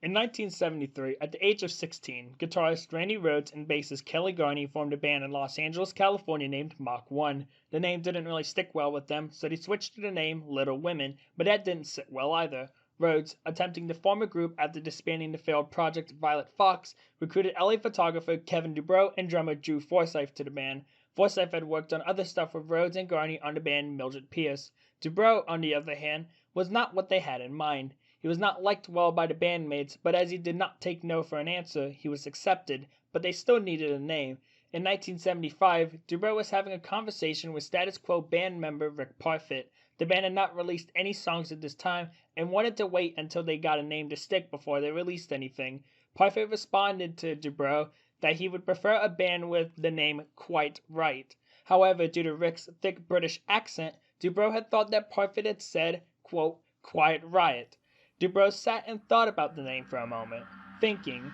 In 1973, at the age of 16, guitarist Randy Rhoads and bassist Kelly Garney formed a band in Los Angeles, California named Mach 1. The name didn't really stick well with them, so they switched to the name Little Women, but that didn't sit well either. Rhoads, attempting to form a group after disbanding the failed Project Violet Fox, recruited LA photographer Kevin Dubrow and drummer Drew Forsythe to the band. Forsythe had worked on other stuff with Rhoads and Garney on the band Mildred Pierce. Dubrow, on the other hand, was not what they had in mind. He was not liked well by the bandmates, but as he did not take no for an answer, he was accepted, but they still needed a name. In 1975, Dubrow was having a conversation with Status Quo band member Rick Parfitt. The band had not released any songs at this time and wanted to wait until they got a name to stick before they released anything. Parfitt responded to Dubrow that he would prefer a band with the name Quiet Riot. However, due to Rick's thick British accent, Dubrow had thought that Parfitt had said, quote, Quiet Riot. Dubrow sat and thought about the name for a moment, thinking,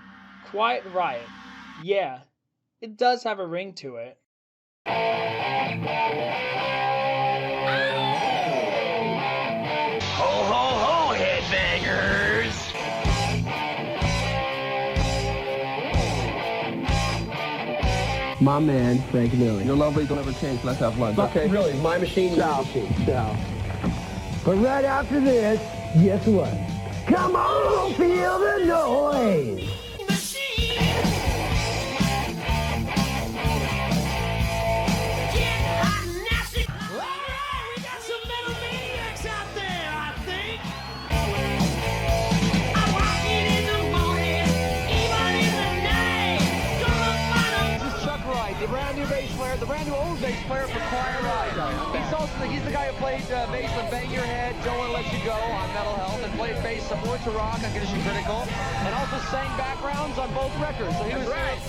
Quiet Riot. Yeah, it does have a ring to it. Ho, ho, ho, headbangers! My man, Frankie Banali. You're lovely, don't ever change, let's have lunch. But Okay. really, my machine, Ciao. your machine. Ciao. But right after this, guess what? Come on, feel the noise! The brand new old bass player for Quiet Riot. He's the guy who played bass on Bang Your Head, Don't Wanna Let You Go on Metal Health, and played bass some More to Rock on Condition Critical, and also sang backgrounds on both records. So he was right.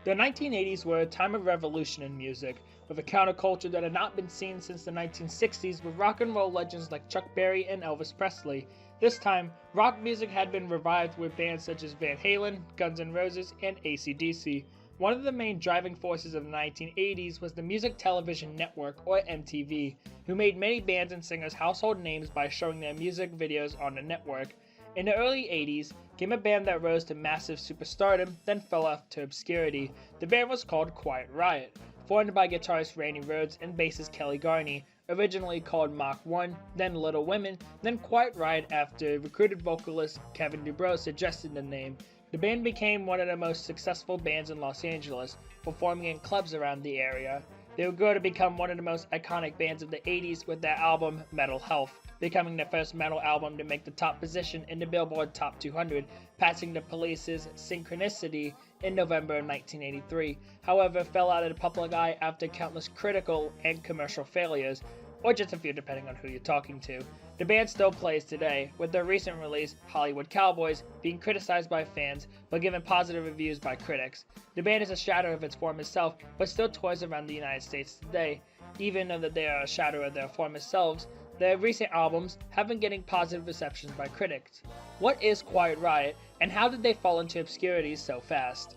The 1980s were a time of revolution in music, with a counterculture that had not been seen since the 1960s with rock and roll legends like Chuck Berry and Elvis Presley. This time, rock music had been revived with bands such as Van Halen, Guns N' Roses, and AC/DC. One of the main driving forces of the 1980s was the Music Television Network, or MTV, who made many bands and singers household names by showing their music videos on the network. In the early 80s came a band that rose to massive superstardom, then fell off to obscurity. The band was called Quiet Riot, formed by guitarist Randy Rhoads and bassist Kelly Garney, originally called Mach 1, then Little Women, then Quiet Riot after recruited vocalist Kevin Dubrow suggested the name. The band became one of the most successful bands in Los Angeles, performing in clubs around the area. They would grow to become one of the most iconic bands of the 80s with their album Metal Health, becoming the first metal album to make the top position in the Billboard Top 200, passing the Police's Synchronicity in November of 1983. However, fell out of the public eye after countless critical and commercial failures, or just a few depending on who you're talking to. The band still plays today, with their recent release, Hollywood Cowboys, being criticized by fans, but given positive reviews by critics. The band is a shadow of its former self, but still tours around the United States today. Even though they are a shadow of their former selves, their recent albums have been getting positive receptions by critics. What is Quiet Riot, and how did they fall into obscurity so fast?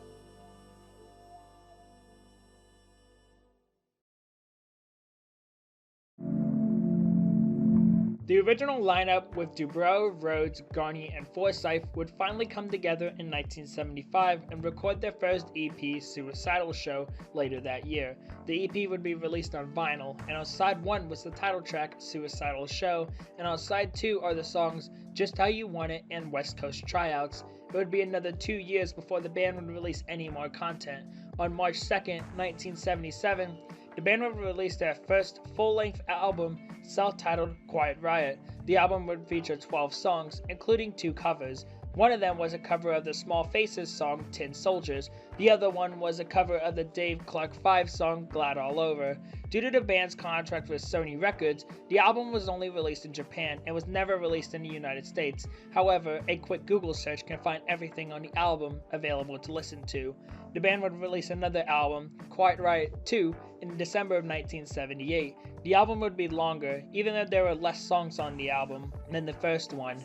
The original lineup with Dubrow, Rhoads, Garney, and Forsythe would finally come together in 1975 and record their first EP, Suicidal Show, later that year. The EP would be released on vinyl, and on side 1 was the title track, Suicidal Show, and on side 2 are the songs Just How You Want It and West Coast Tryouts. It would be another 2 years before the band would release any more content. On March 2nd, 1977, the band would release their first full-length album, self-titled Quiet Riot. The album would feature 12 songs, including 2 covers. One of them was a cover of the Small Faces song Tin Soldiers. The other one was a cover of the Dave Clark 5 song Glad All Over. Due to the band's contract with Sony Records, the album was only released in Japan and was never released in the United States. However, a quick Google search can find everything on the album available to listen to. The band would release another album, Quiet Riot 2, in December of 1978. The album would be longer, even though there were less songs on the album than the first one.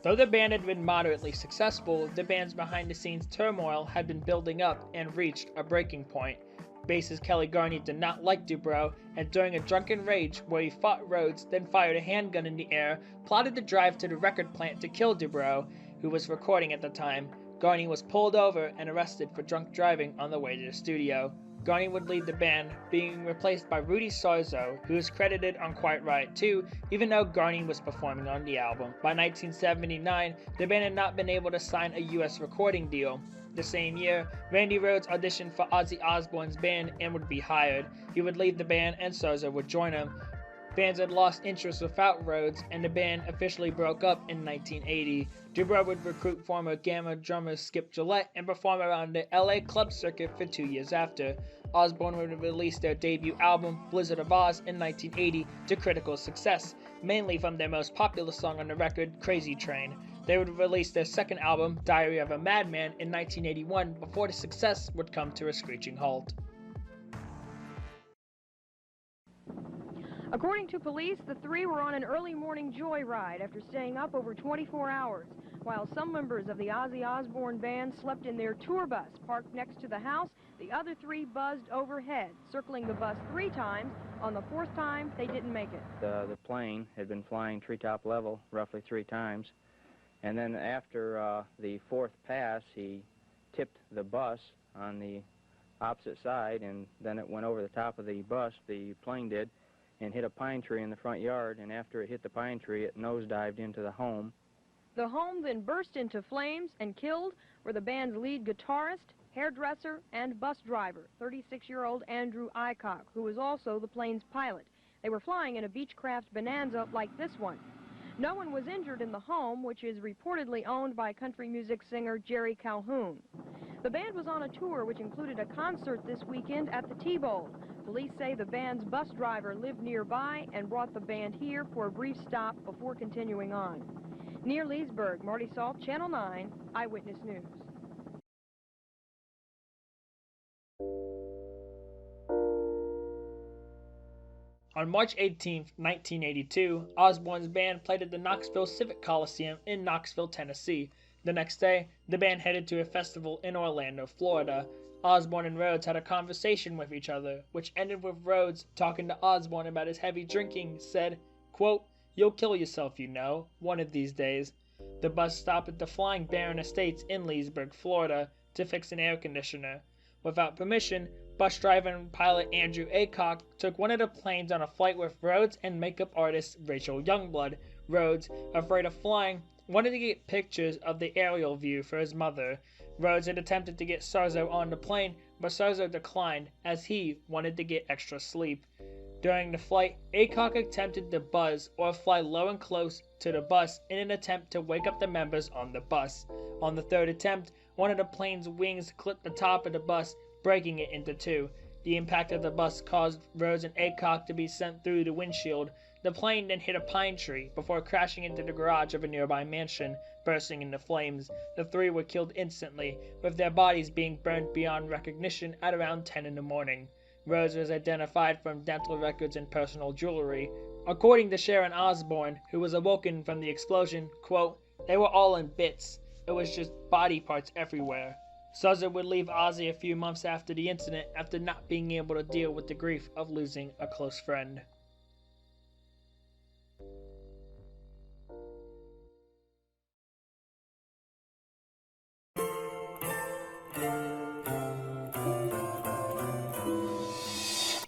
Though the band had been moderately successful, the band's behind-the-scenes turmoil had been building up and reached a breaking point. Bassist Kelly Garney did not like Dubrow, and during a drunken rage where he fought Rhodes, then fired a handgun in the air, plotted to drive to the record plant to kill Dubrow, who was recording at the time. Garney was pulled over and arrested for drunk driving on the way to the studio. Garney would lead the band, being replaced by Rudy Sarzo, who is credited on Quiet Riot 2, even though Garney was performing on the album. By 1979, the band had not been able to sign a US recording deal. The same year, Randy Rhoads auditioned for Ozzy Osbourne's band and would be hired. He would leave the band and Sarzo would join him. Fans had lost interest without Rhoads, and the band officially broke up in 1980. Dubrow would recruit former Gamma drummer Skip Gillette and perform around the LA club circuit for 2 years after. Osbourne would release their debut album, Blizzard of Oz, in 1980 to critical success, mainly from their most popular song on the record, Crazy Train. They would release their second album, Diary of a Madman, in 1981 before the success would come to a screeching halt. According to police, the three were on an early morning joyride after staying up over 24 hours, while some members of the Ozzy Osbourne band slept in their tour bus parked next to the house. The other three buzzed overhead, circling the bus 3 times. On the 4th time, they didn't make it. The plane had been flying treetop level roughly 3 times, and then after the 4th pass, he tipped the bus on the opposite side, and then it went over the top of the bus, the plane did, and hit a pine tree in the front yard, and after it hit the pine tree, it nosedived into the home. The home then burst into flames, and killed were the band's lead guitarist, hairdresser, and bus driver, 36-year-old Andrew Aycock, who was also the plane's pilot. They were flying in a Beechcraft Bonanza like this one. No one was injured in the home, which is reportedly owned by country music singer Jerry Calhoun. The band was on a tour which included a concert this weekend at the T-Bowl. Police say the band's bus driver lived nearby and brought the band here for a brief stop before continuing on. Near Leesburg, Marty Salt, Channel 9, Eyewitness News. On March 18, 1982, Osbourne's band played at the Knoxville Civic Coliseum in Knoxville, Tennessee. The next day, the band headed to a festival in Orlando, Florida. Osbourne and Rhoads had a conversation with each other, which ended with Rhoads talking to Osbourne about his heavy drinking, said, quote, "You'll kill yourself, you know, one of these days." The bus stopped at the Flying Baron Estates in Leesburg, Florida, to fix an air conditioner. Without permission, bus driver and pilot Andrew Aycock took one of the planes on a flight with Rhoads and makeup artist Rachel Youngblood. Rhoads, afraid of flying, wanted to get pictures of the aerial view for his mother. Rhoads had attempted to get Sarzo on the plane, but Sarzo declined as he wanted to get extra sleep. During the flight, Aycock attempted to buzz or fly low and close to the bus in an attempt to wake up the members on the bus. On the 3rd attempt, one of the plane's wings clipped the top of the bus, breaking it into 2. The impact of the bus caused Rhoads and Aycock to be sent through the windshield. The plane then hit a pine tree before crashing into the garage of a nearby mansion, bursting into flames. The 3 were killed instantly, with their bodies being burned beyond recognition at around 10 in the morning. Rhoads was identified from dental records and personal jewelry. According to Sharon Osbourne, who was awoken from the explosion, quote, "They were all in bits. It was just body parts everywhere." Sarzo would leave Ozzy a few months after the incident after not being able to deal with the grief of losing a close friend.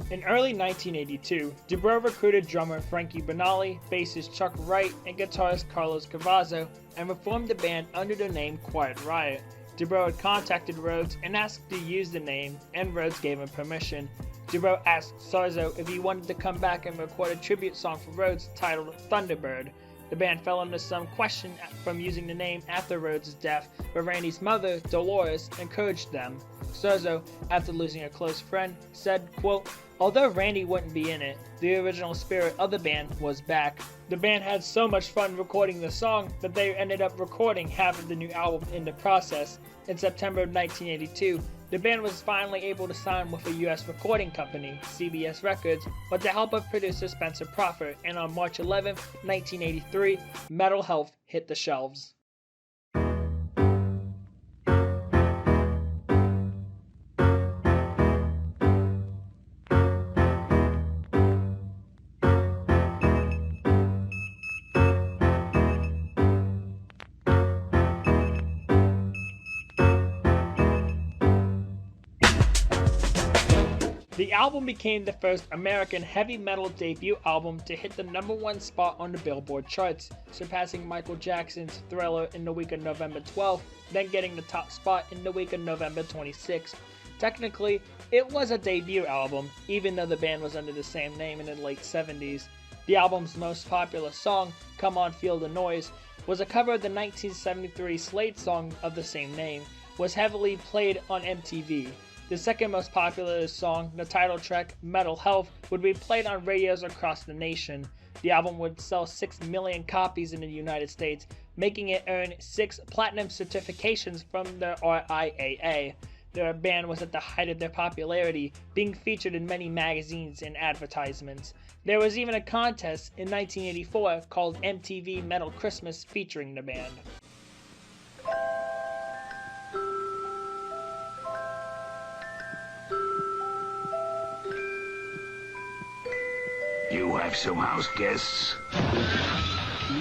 In early 1982, Dubrow recruited drummer Frankie Banali, bassist Chuck Wright, and guitarist Carlos Cavazzo, and reformed the band under the name Quiet Riot. Dubrow had contacted Rhoads and asked to use the name, and Rhoads gave him permission. Dubrow asked Sarzo if he wanted to come back and record a tribute song for Rhoads titled Thunderbird. The band fell into some question from using the name after Rhodes' death, but Randy's mother, Dolores, encouraged them. Souza, after losing a close friend, said, quote, "Although Randy wouldn't be in it, the original spirit of the band was back." The band had so much fun recording the song that they ended up recording half of the new album in the process. In September of 1982, the band was finally able to sign with a U.S. recording company, CBS Records, with the help of producer Spencer Proffer, and on March 11, 1983, Metal Health hit the shelves. The album became the first American heavy metal debut album to hit the #1 spot on the Billboard charts, surpassing Michael Jackson's Thriller in the week of November 12th, then getting the top spot in the week of November 26th. Technically, it was a debut album, even though the band was under the same name in the late 70s. The album's most popular song, Come On Feel the Noise, was a cover of the 1973 Slade song of the same name, was heavily played on MTV. The second most popular song, the title track, Metal Health, would be played on radios across the nation. The album would sell 6 million copies in the United States, making it earn 6 platinum certifications from the RIAA. The band was at the height of their popularity, being featured in many magazines and advertisements. There was even a contest in 1984 called MTV Metal Christmas featuring the band. You have some house guests?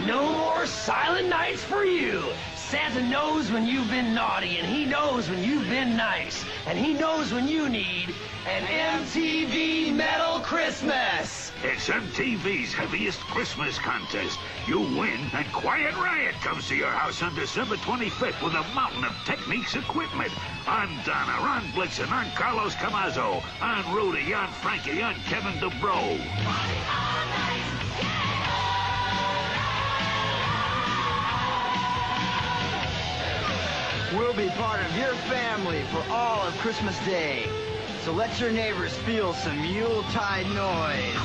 No more silent nights for you. Santa knows when you've been naughty, and he knows when you've been nice, and he knows when you need an MTV Metal Christmas. It's MTV's heaviest Christmas contest. You win, and Quiet Riot comes to your house on December 25th with a mountain of Techniques equipment. I'm Donna, I'm Blitzen, I'm Carlos Camazo, I'm Rudy, I'm Frankie, I'm Kevin DeBro. We'll be part of your family for all of Christmas Day. So let your neighbors feel some Yuletide noise.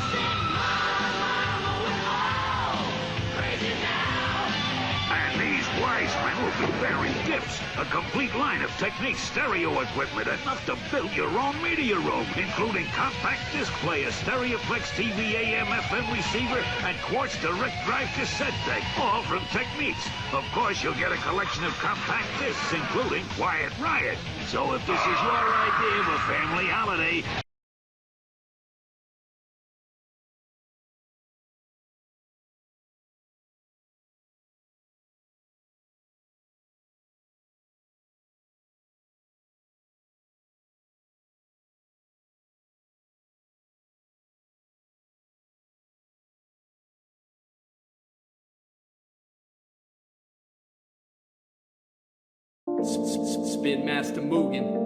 And these wise men will be bearing gifts. A complete line of Technique stereo equipment, enough to build your own media room, including compact disc player, Stereoplex TV AM FM receiver, and Quartz direct drive cassette deck, all from Techniques. Of course, you'll get a collection of compact discs, including Quiet Riot. So if this is your idea of a family holiday, Spin Master Mugen.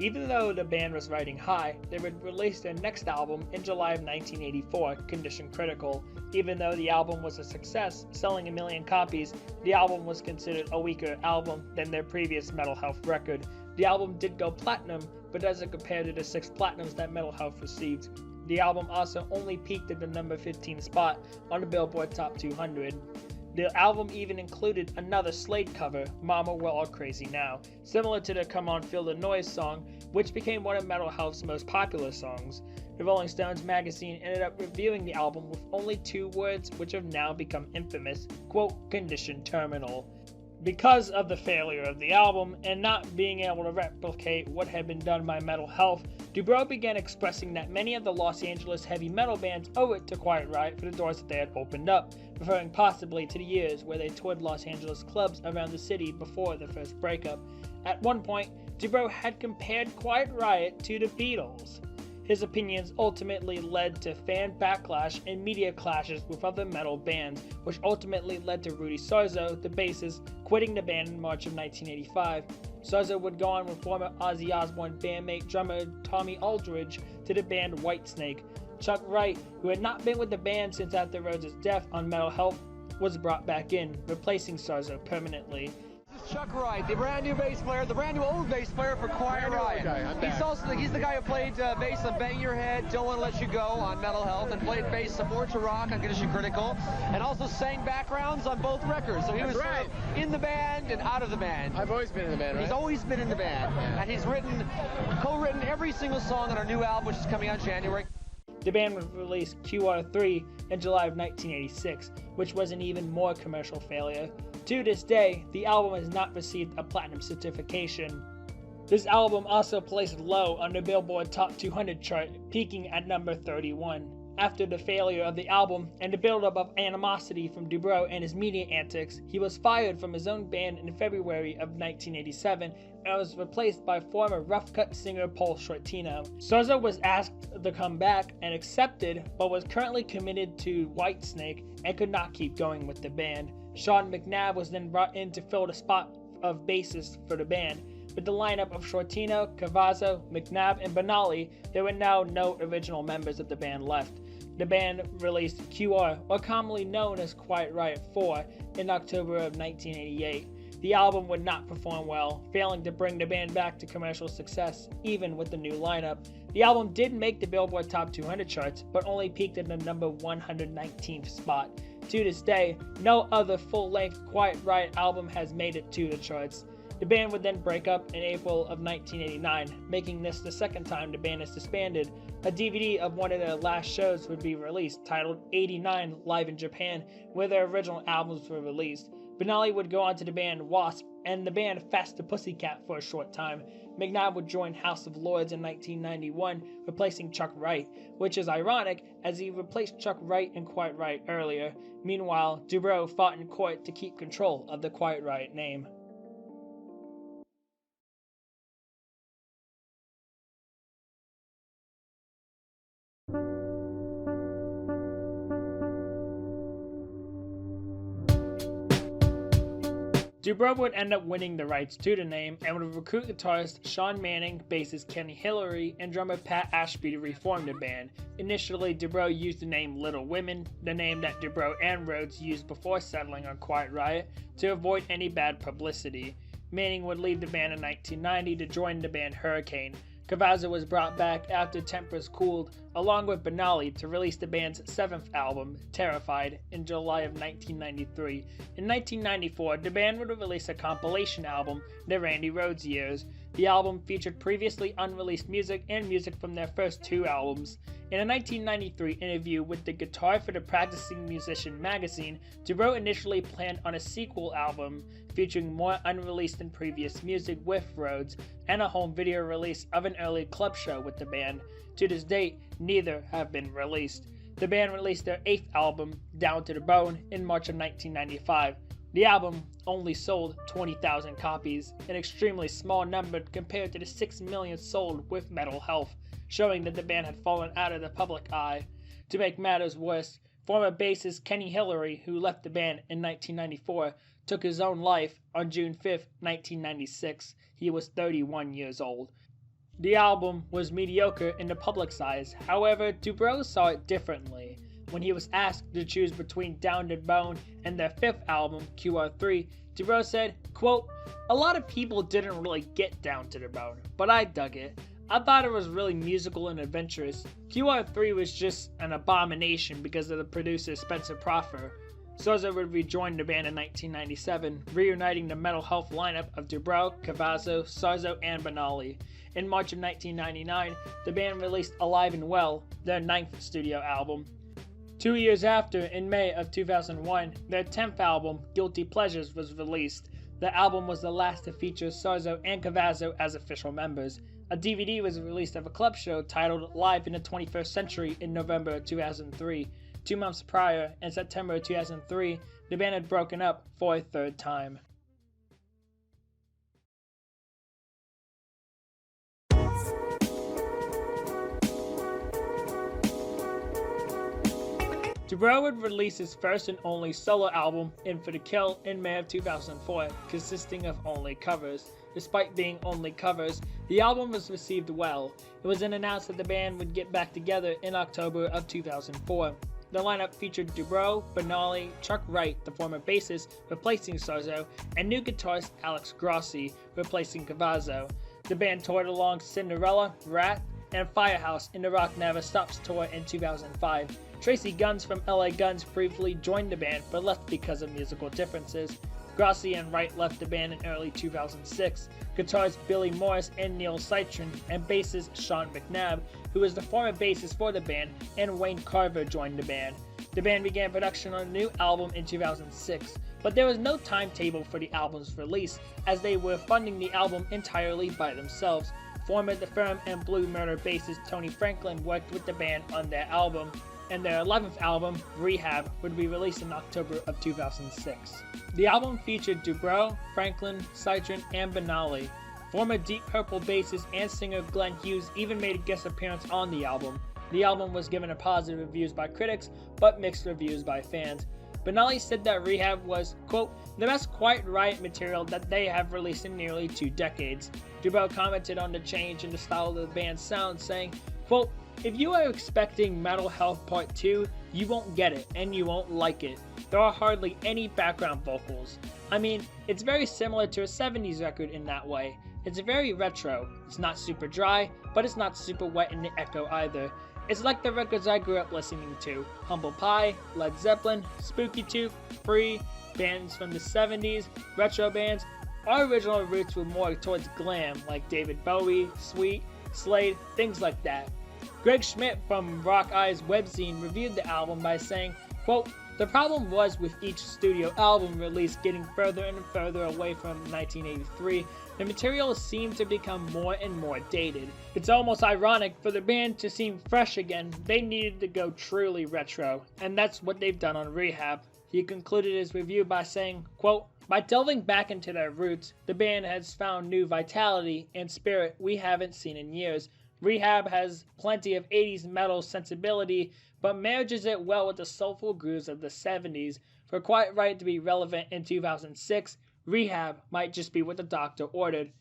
Even though the band was riding high, they would release their next album in July of 1984, Condition Critical. Even though the album was a success, selling 1 million copies, the album was considered a weaker album than their previous Metal Health record. The album did go platinum, but doesn't compare to the 6 platinums that Metal Health received. The album also only peaked at the number 15 spot on the Billboard Top 200. The album even included another Slade cover, Mama We're All Crazy Now, similar to the Come On Feel the Noise song, which became one of Metal Health's most popular songs. The Rolling Stones magazine ended up reviewing the album with only 2 words, which have now become infamous, quote, "Condition Terminal." Because of the failure of the album and not being able to replicate what had been done by Metal Health, DuBrow began expressing that many of the Los Angeles heavy metal bands owe it to Quiet Riot for the doors that they had opened up, referring possibly to the years where they toured Los Angeles clubs around the city before the first breakup. At one point, DuBrow had compared Quiet Riot to the Beatles. His opinions ultimately led to fan backlash and media clashes with other metal bands, which ultimately led to Rudy Sarzo, the bassist, quitting the band in March of 1985. Sarzo would go on with former Ozzy Osbourne bandmate drummer Tommy Aldridge to the band Whitesnake. Chuck Wright, who had not been with the band since after Rhodes' death on Metal Health, was brought back in, replacing Sarzo permanently. This is Chuck Wright, the brand new bass player, the brand new old bass player for Quiet Riot. He's the guy who played bass on Bang Your Head, Don't Wanna Let You Go on Metal Health, and played bass some more to rock on Condition Critical, and also sang backgrounds on both records. So he was sort of in the band and out of the band. I've always been in the band, right? He's always been in the band, and he's co-written every single song on our new album, which is coming out in January. The band would release QR3 in July of 1986, which was an even more commercial failure. To this day, the album has not received a platinum certification. This album also placed low on the Billboard Top 200 chart, peaking at number 31. After the failure of the album and the buildup of animosity from Dubrow and his media antics, he was fired from his own band in February of 1987 and was replaced by former Rough Cut singer Paul Shortino. Sarzo was asked to come back and accepted, but was currently committed to Whitesnake and could not keep going with the band. Sean McNabb was then brought in to fill the spot of bassist for the band. With the lineup of Shortino, Cavazzo, McNabb, and Banali, there were now no original members of the band left. The band released QR, or commonly known as Quiet Riot 4, in October of 1988. The album would not perform well, failing to bring the band back to commercial success, even with the new lineup. The album did make the Billboard Top 200 charts, but only peaked at the number 119th spot. To this day, no other full-length Quiet Riot album has made it to the charts. The band would then break up in April of 1989, making this the second time the band is disbanded. A DVD of one of their last shows would be released, titled 89 Live in Japan, where their original albums were released. Banali would go on to the band Wasp and the band Faster Pussycat for a short time. McNabb would join House of Lords in 1991, replacing Chuck Wright, which is ironic as he replaced Chuck Wright and Quiet Riot earlier. Meanwhile, Dubrow fought in court to keep control of the Quiet Riot name. Dubrow would end up winning the rights to the name and would recruit guitarist Sean Manning, bassist Kenny Hillary, and drummer Pat Ashby to reform the band. Initially, Dubrow used the name Little Women, the name that Dubrow and Rhodes used before settling on Quiet Riot, to avoid any bad publicity. Manning would leave the band in 1990 to join the band Hurricane. Cavazzo was brought back after tempers cooled, along with Banali, to release the band's seventh album, Terrified, in July of 1993. In 1994, the band would release a compilation album, The Randy Rhoads Years. The album featured previously unreleased music and music from their first two albums. In a 1993 interview with the Guitar for the Practicing Musician magazine, Dubrow initially planned on a sequel album featuring more unreleased and previous music with Rhodes, and a home video release of an early club show with the band. To this date, neither have been released. The band released their eighth album, Down to the Bone, in March of 1995. The album only sold 20,000 copies, an extremely small number compared to the 6 million sold with Metal Health, showing that the band had fallen out of the public eye. To make matters worse, former bassist Kenny Hillary, who left the band in 1994, took his own life on June 5, 1996. He was 31 years old. The album was mediocre in the public's eyes, however, Dubrow saw it differently. When he was asked to choose between Down to the Bone and their fifth album, QR3, Dubrow said, quote, "A lot of people didn't really get Down to the Bone, but I dug it. I thought it was really musical and adventurous. QR3 was just an abomination because of the producer Spencer Proffer." Sarzo would rejoin the band in 1997, reuniting the Metal Health lineup of Dubrow, Cavazzo, Sarzo, and Banali. In March of 1999, the band released Alive and Well, their ninth studio album. 2 years after, in May of 2001, their 10th album, Guilty Pleasures, was released. The album was the last to feature Sarzo and Cavazzo as official members. A DVD was released of a club show titled Live in the 21st Century in November of 2003. 2 months prior, in September of 2003, the band had broken up for a third time. Dubrow would release his first and only solo album, In for the Kill, in May of 2004, consisting of only covers. Despite being only covers, The album was received well. It was then announced that the band would get back together in October of 2004. The lineup featured Dubrow, Banali, Chuck Wright, the former bassist, replacing Sarzo, and new guitarist Alex Grossi, replacing Cavazzo. The band toured along Cinderella, Rat, and Firehouse in the Rock Never Stops tour in 2005. Tracy Guns from LA Guns briefly joined the band but left because of musical differences. Grossi and Wright left the band in early 2006. Guitarist Billy Morris and Neil Citron and bassist Sean McNabb, who was the former bassist for the band, and Wayne Carver joined the band. The band began production on a new album in 2006, but there was no timetable for the album's release, as they were funding the album entirely by themselves. Former The Firm and Blue Murder bassist Tony Franklin worked with the band on their album, and their 11th album, Rehab, would be released in October of 2006. The album featured Dubrow, Franklin, Citron, and Banali. Former Deep Purple bassist and singer Glenn Hughes even made a guest appearance on the album. The album was given a positive reviews by critics, but mixed reviews by fans. Banali said that Rehab was, quote, the best Quiet Riot material that they have released in nearly 2 decades. Dubrow commented on the change in the style of the band's sound, saying, quote, if you are expecting Metal Health Part 2, you won't get it, and you won't like it. There are hardly any background vocals. I mean, it's very similar to a 70s record in that way. It's very retro. It's not super dry, but it's not super wet in the echo either. It's like the records I grew up listening to. Humble Pie, Led Zeppelin, Spooky Tooth, Free, bands from the 70s, retro bands. Our original roots were more towards glam, like David Bowie, Sweet, Slade, things like that. Greg Schmidt from Rock Eye's webzine reviewed the album by saying, quote, the problem was with each studio album release getting further and further away from 1983, the material seemed to become more and more dated. It's almost ironic for the band to seem fresh again. They needed to go truly retro, and that's what they've done on Rehab. He concluded his review by saying, quote, by delving back into their roots, the band has found new vitality and spirit we haven't seen in years. Rehab has plenty of 80s metal sensibility, but manages it well with the soulful grooves of the 70s. For Quiet Riot to be relevant in 2006, Rehab might just be what the doctor ordered.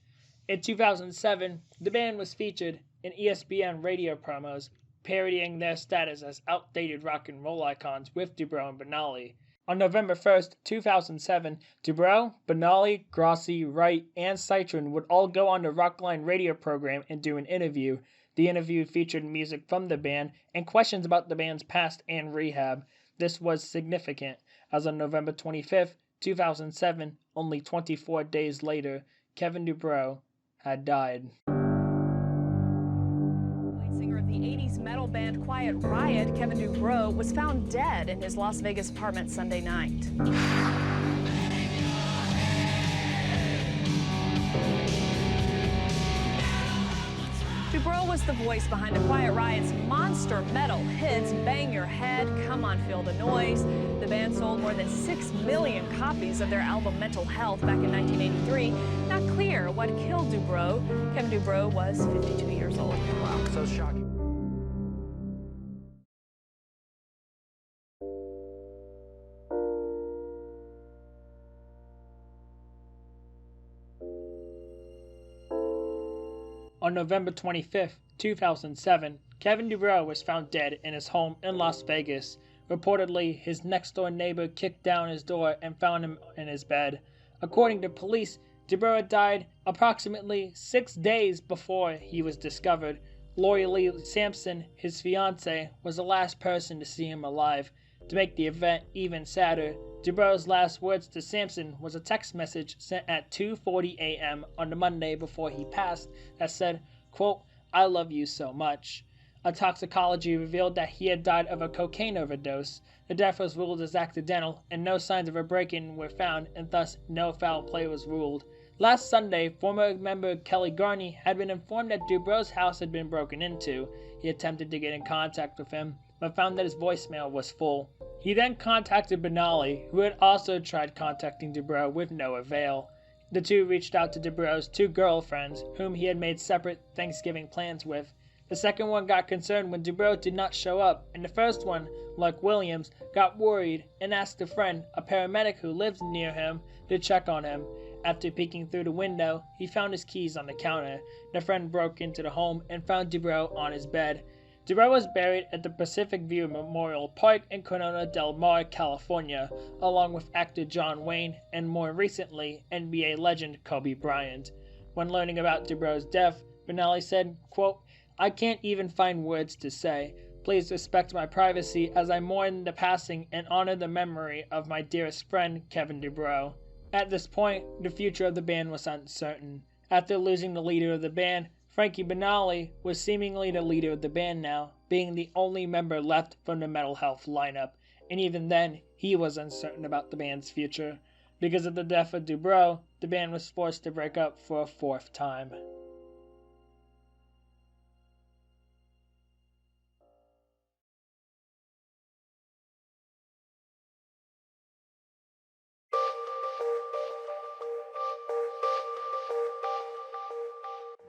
In 2007, the band was featured in ESPN radio promos, parodying their status as outdated rock and roll icons with Dubrow and Banali. On November 1st, 2007, Dubrow, Banali, Grossi, Wright, and Citron would all go on the Rockline radio program and do an interview. The interview featured music from the band and questions about the band's past and Rehab. This was significant, as on November 25th, 2007, only 24 days later, Kevin Dubrow had died. Singer of the 80s metal band Quiet Riot, Kevin Dubrow, was found dead in his Las Vegas apartment Sunday night. Dubrow was the voice behind the Quiet Riot's monster metal hits Bang Your Head, Come On Feel the Noise. The band sold more than 6 million copies of their album Mental Health back in 1983. Not clear what killed Dubrow. Kevin Dubrow was 52 years old. Wow, so shocking. On November 25th, 2007, Kevin Dubrow was found dead in his home in Las Vegas. Reportedly, his next-door neighbor kicked down his door and found him in his bed. According to police, Dubrow had died approximately 6 days before he was discovered. Lori Lee Sampson, his fiancée, was the last person to see him alive. To make the event even sadder, Dubrow's last words to Sampson was a text message sent at 2:40 a.m. on the Monday before he passed that said, quote, I love you so much. A toxicology revealed that he had died of a cocaine overdose. The death was ruled as accidental, and no signs of a break-in were found, and thus no foul play was ruled. Last Sunday, former member Kelly Garney had been informed that Dubrow's house had been broken into. He attempted to get in contact with him, but found that his voicemail was full. He then contacted Banali, who had also tried contacting Dubrow with no avail. The two reached out to Dubrow's 2 girlfriends, whom he had made separate Thanksgiving plans with. The second one got concerned when Dubrow did not show up, and the first one, like Williams, got worried and asked a friend, a paramedic who lives near him, to check on him. after peeking through the window, he found his keys on the counter. A friend broke into the home and found Dubrow on his bed. Dubrow was buried at the Pacific View Memorial Park in Corona del Mar, California, along with actor John Wayne and, more recently, NBA legend Kobe Bryant. When learning about Dubrow's death, Banali said, quote, "I can't even find words to say. Please respect my privacy as I mourn the passing and honor the memory of my dearest friend, Kevin Dubrow." At this point, the future of the band was uncertain. After losing the leader of the band, Frankie Banali was seemingly the leader of the band now, being the only member left from the Metal Health lineup, and even then, he was uncertain about the band's future. Because of the death of Dubrow, the band was forced to break up for a fourth time.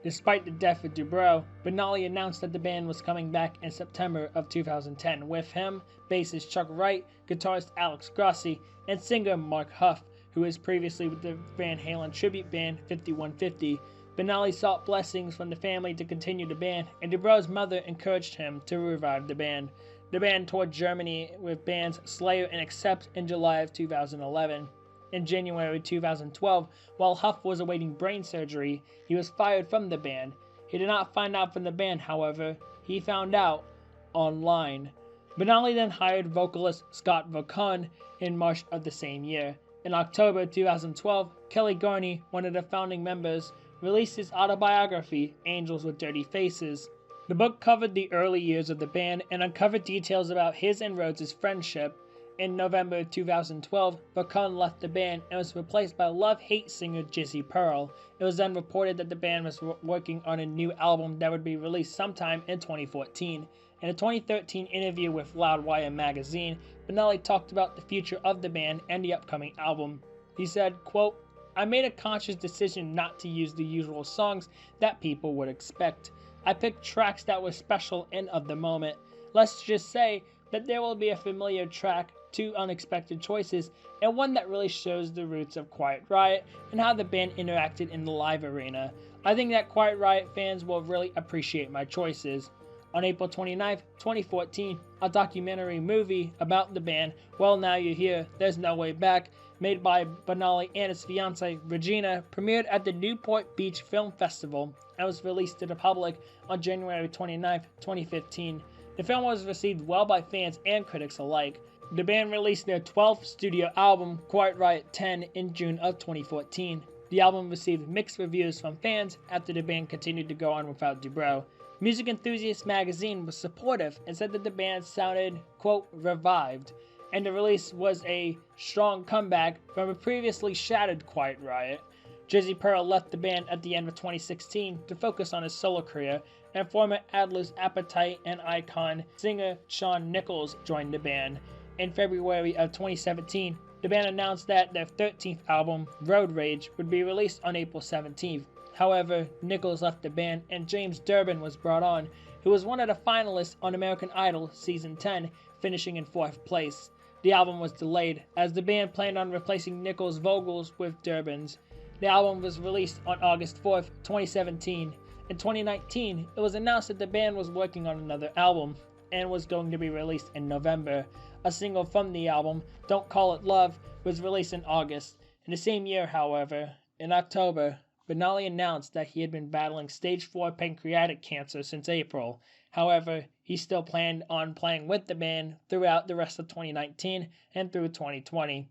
Despite the death of Dubrow, Banali announced that the band was coming back in September of 2010 with him, bassist Chuck Wright, guitarist Alex Grossi, and singer Mark Huff, who was previously with the Van Halen tribute band 5150. Banali sought blessings from the family to continue the band, and Dubrow's mother encouraged him to revive the band. The band toured Germany with bands Slayer and Accept in July of 2011. In January 2012, while Huff was awaiting brain surgery, he was fired from the band. He did not find out from the band, however. He found out online. Banali then hired vocalist Scott Vaughan in March of the same year. In October 2012, Kelly Garney, one of the founding members, released his autobiography, Angels with Dirty Faces. The book covered the early years of the band and uncovered details about his and Rhodes' friendship. In November 2012, Vaughan left the band and was replaced by love-hate singer Jizzy Pearl. It was then reported that the band was working on a new album that would be released sometime in 2014. In a 2013 interview with Loudwire magazine, Banali talked about the future of the band and the upcoming album. He said, quote, "I made a conscious decision not to use the usual songs that people would expect. I picked tracks that were special and of the moment. Let's just say that there will be a familiar track, two unexpected choices, and one that really shows the roots of Quiet Riot and how the band interacted in the live arena. I think that Quiet Riot fans will really appreciate my choices." On April 29, 2014, a documentary movie about the band, Well Now You're Here, There's No Way Back, made by Banali and his fiancée Regina, premiered at the Newport Beach Film Festival and was released to the public on January 29, 2015. The film was received well by fans and critics alike. The band released their 12th studio album, Quiet Riot 10, in June of 2014. The album received mixed reviews from fans after the band continued to go on without Dubrow. Music Enthusiast magazine was supportive and said that the band sounded, quote, revived, and the release was a strong comeback from a previously shattered Quiet Riot. Jizzy Pearl left the band at the end of 2016 to focus on his solo career, and former Adler's Appetite and Icon singer Shawn Nichols joined the band. In February of 2017, the band announced that their 13th album, Road Rage, would be released on April 17th. However, Nichols left the band and James Durbin was brought on, who was one of the finalists on American Idol Season 10, finishing in 4th place. The album was delayed, as the band planned on replacing Nichols' vocals with Durbin's. The album was released on August 4th, 2017. In 2019, it was announced that the band was working on another album, and was going to be released in November. A single from the album, Don't Call It Love, was released in August. In the same year, however, in October, Banali announced that he had been battling stage 4 pancreatic cancer since April. However, he still planned on playing with the band throughout the rest of 2019 and through 2020.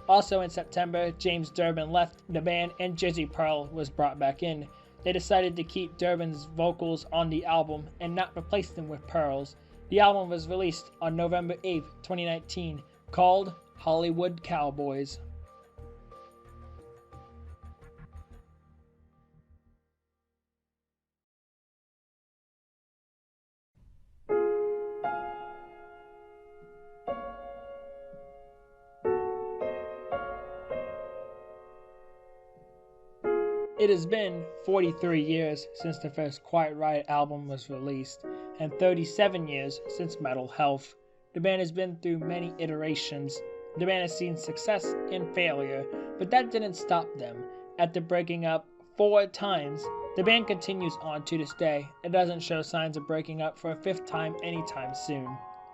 Also in September, James Durbin left the band and Jizzy Pearl was brought back in. They decided to keep Durbin's vocals on the album and not replace them with Pearl's. The album was released on November 8, 2019, called Hollywood Cowboys. It has been 43 years since the first Quiet Riot album was released, and 37 years since Metal Health. The band has been through many iterations. The band has seen success and failure, but that didn't stop them. after breaking up 4 times, the band continues on to this day and doesn't show signs of breaking up for a 5th time anytime soon.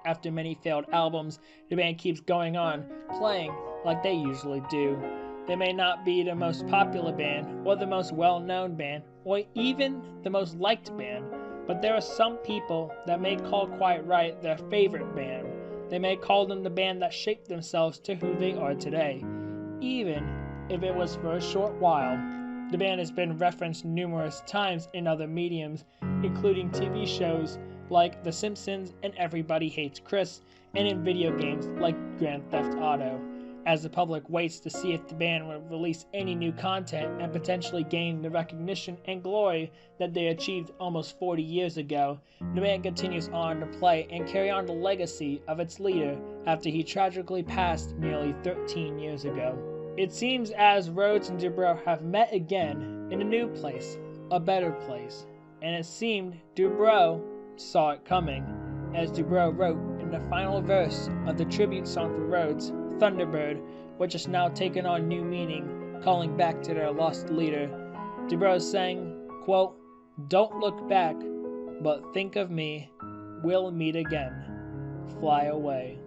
After many failed albums, the band keeps going on, playing like they usually do. They may not be the most popular band, or the most well-known band, or even the most liked band, but there are some people that may call Quiet Riot their favorite band. They may call them the band that shaped themselves to who they are today, even if it was for a short while. The band has been referenced numerous times in other mediums, including TV shows like The Simpsons and Everybody Hates Chris, and in video games like Grand Theft Auto. As the public waits to see if the band will release any new content and potentially gain the recognition and glory that they achieved almost 40 years ago, the band continues on to play and carry on the legacy of its leader after he tragically passed nearly 13 years ago. It seems as Rhodes and Dubrow have met again in a new place, a better place, and it seemed Dubrow saw it coming, as Dubrow wrote in the final verse of the tribute song for Rhodes, Thunderbird, which has now taken on new meaning, calling back to their lost leader. Dubrow sang, quote, "Don't look back, but think of me, we'll meet again, fly away."